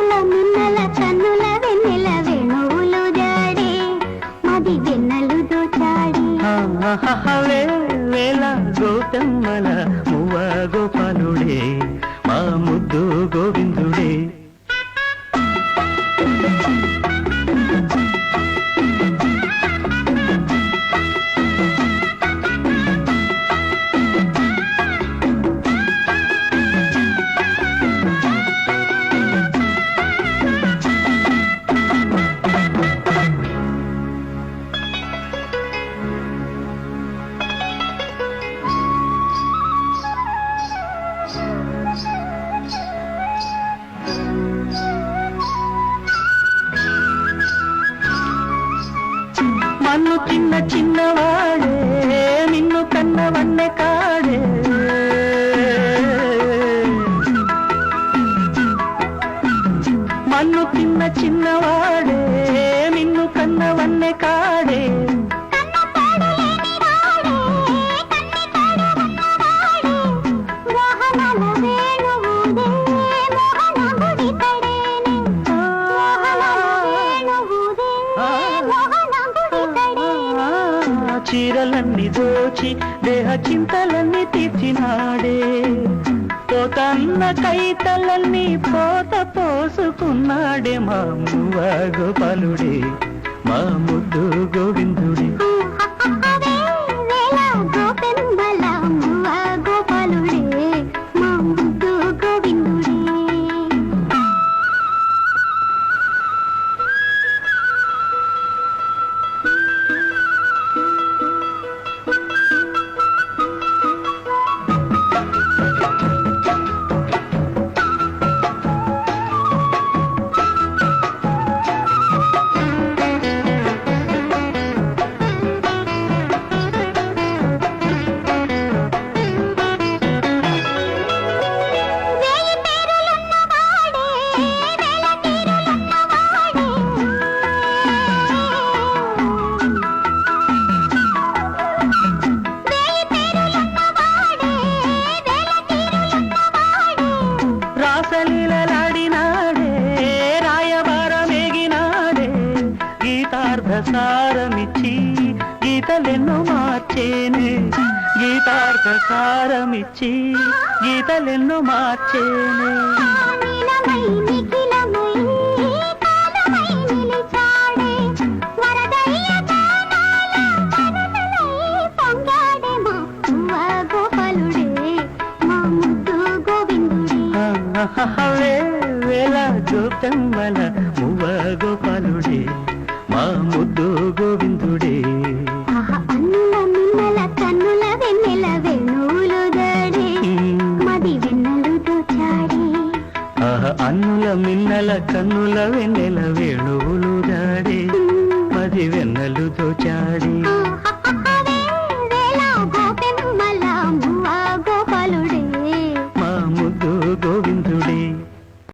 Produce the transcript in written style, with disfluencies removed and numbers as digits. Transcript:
అన్నుల మిన్నల కన్నుల వెన్నెల వేణువులు జాడే మది వెన్నెలు దోచాడే వేళ గోతమ్మల మువ్వ గోపాలుడే మా ముద్దు గోవిందుడే. మన్ను చిన్న చిన్నవాడే నిన్ను కన్నవన్నే కాడే మన్ను చిన్న చిన్నవాడే నిన్ను కన్నవన్నే కాడే చీరలన్నీ దోచి దేహ చింతలన్నీ తీర్చినాడే పోతన్న కైతలన్నీ పోత పోసుకున్నాడే మా మువ్వ గోపాలుడే మా ముద్దు గోవిందుడే. రాసలీలలాడినాడే రాయబారమేగినాడే గీతార్థసారమిచ్చి గీతలెన్నో మార్చేనే గీతార్థసారమిచ్చి గీతలెన్నో మార్చేనే. వేళ గోతమ్మల మువ్వ గోపాలుడే మా ముద్దు గోవిందుడే. అన్నుల మిన్నల కన్నుల వెన్నెల వేణువులు జాడే మది వెన్నెలు దోచాడే అన్నుల మిన్నల కన్నుల వెన్నెల